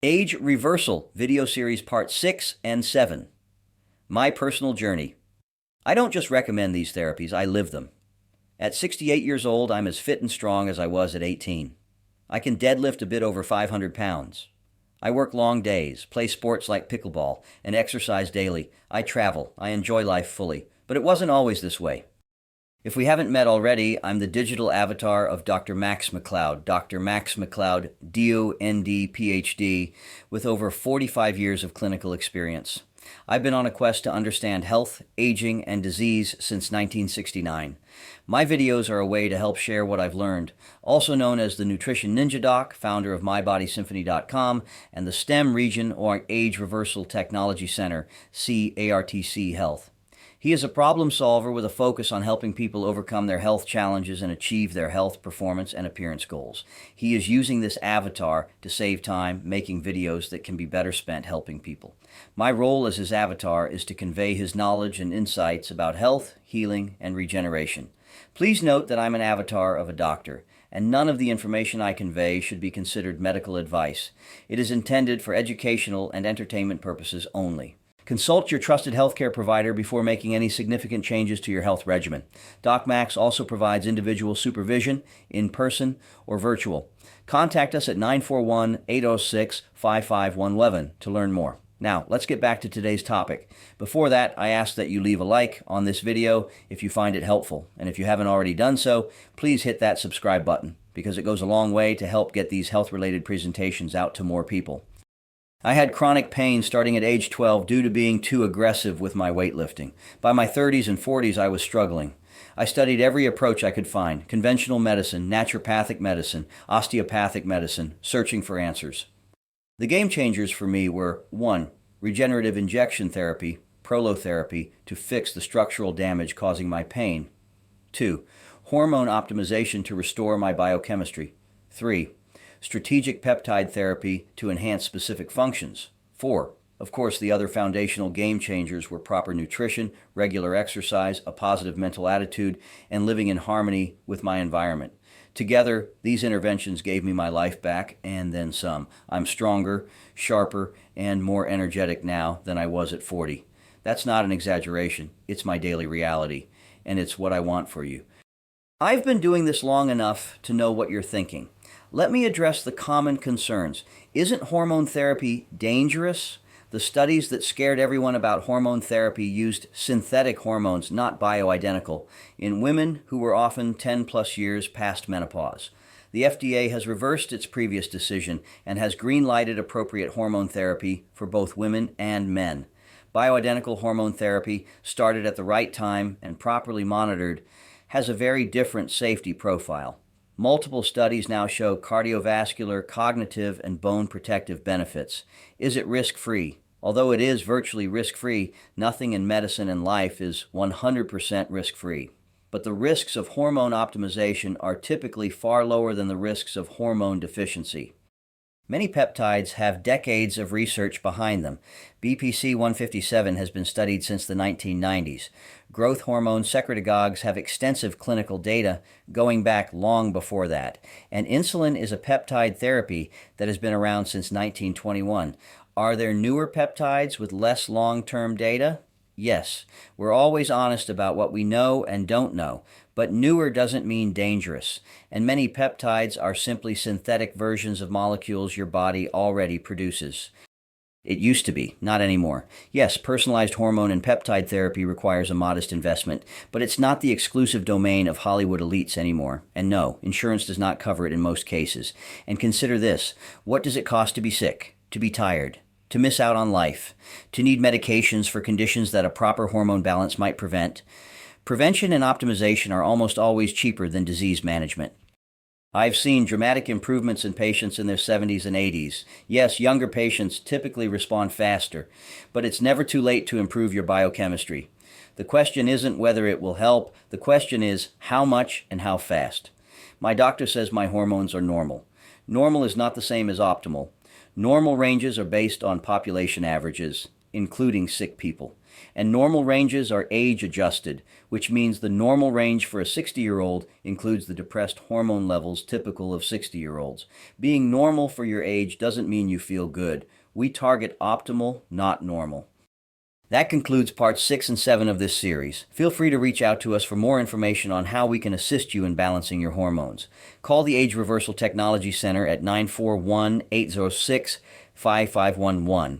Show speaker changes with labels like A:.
A: Age Reversal Video Series Part 6 and 7. My Personal Journey. I don't just recommend these therapies, I live them. At 68 years old, I'm as fit and strong as I was at 18. I can deadlift a bit over 500 pounds. I work long days, play sports like pickleball, and exercise daily. I travel. I enjoy life fully. But it wasn't always this way. If we haven't met already, I'm the digital avatar of Dr. Max McLeod, Dr. Max McLeod, DO.ND, PhD, with over 45 years of clinical experience. I've been on a quest to understand health, aging, and disease since 1969. My videos are a way to help share what I've learned, also known as the Nutrition Ninja Doc, founder of MyBodySymphony.com, and the STEM Region or Age Reversal Technology Center, ARTC Health. He is a problem solver with a focus on helping people overcome their health challenges and achieve their health, performance, and appearance goals. He is using this avatar to save time, making videos that can be better spent helping people. My role as his avatar is to convey his knowledge and insights about health, healing, and regeneration. Please note that I'm an avatar of a doctor, and none of the information I convey should be considered medical advice. It is intended for educational and entertainment purposes only. Consult your trusted healthcare provider before making any significant changes to your health regimen. Doc Max also provides individual supervision, in person or virtual. Contact us at 941-806-5511 to learn more. Now, let's get back to today's topic. Before that, I ask that you leave a like on this video if you find it helpful. And if you haven't already done so, please hit that subscribe button because it goes a long way to help get these health-related presentations out to more people. I had chronic pain starting at age 12 due to being too aggressive with my weightlifting. By my 30s and 40s, I was struggling. I studied every approach I could find: conventional medicine, naturopathic medicine, osteopathic medicine, searching for answers. The game changers for me were 1. Regenerative injection therapy, prolotherapy, to fix the structural damage causing my pain. 2. Hormone optimization to restore my biochemistry. 3. Strategic peptide therapy to enhance specific functions. 4. Of course, the other foundational game changers were proper nutrition, regular exercise, a positive mental attitude, and living in harmony with my environment. Together, these interventions gave me my life back and then some. I'm stronger, sharper, and more energetic now than I was at 40. That's not an exaggeration. It's my daily reality, and it's what I want for you. I've been doing this long enough to know what you're thinking. Let me address the common concerns. Isn't hormone therapy dangerous? The studies that scared everyone about hormone therapy used synthetic hormones, not bioidentical, in women who were often 10 plus years past menopause. The FDA has reversed its previous decision and has green-lighted appropriate hormone therapy for both women and men. Bioidentical hormone therapy, started at the right time and properly monitored, has a very different safety profile. Multiple studies now show cardiovascular, cognitive, and bone protective benefits. Is it risk-free? Although it is virtually risk-free, nothing in medicine and life is 100% risk-free. But the risks of hormone optimization are typically far lower than the risks of hormone deficiency. Many peptides have decades of research behind them. BPC 157 has been studied since the 1990s. Growth hormone secretagogues have extensive clinical data going back long before that. And insulin is a peptide therapy that has been around since 1921. Are there newer peptides with less long-term data? Yes. We're always honest about what we know and don't know. But newer doesn't mean dangerous, and many peptides are simply synthetic versions of molecules your body already produces. It used to be, not anymore. Yes, personalized hormone and peptide therapy requires a modest investment, but it's not the exclusive domain of Hollywood elites anymore. And no, insurance does not cover it in most cases. And consider this: what does it cost to be sick, to be tired, to miss out on life, to need medications for conditions that a proper hormone balance might prevent? Prevention and optimization are almost always cheaper than disease management. I've seen dramatic improvements in patients in their 70s and 80s. Yes, younger patients typically respond faster, but it's never too late to improve your biochemistry. The question isn't whether it will help, the question is how much and how fast. My doctor says my hormones are normal. Normal is not the same as optimal. Normal ranges are based on population averages. including sick people. And normal ranges are age-adjusted, which means the normal range for a 60-year-old includes the depressed hormone levels typical of 60-year-olds. Being normal for your age doesn't mean you feel good. We target optimal, not normal. That concludes parts 6 and 7 of this series. Feel free to reach out to us for more information on how we can assist you in balancing your hormones. Call the Age Reversal Technology Center at 941-806-5511.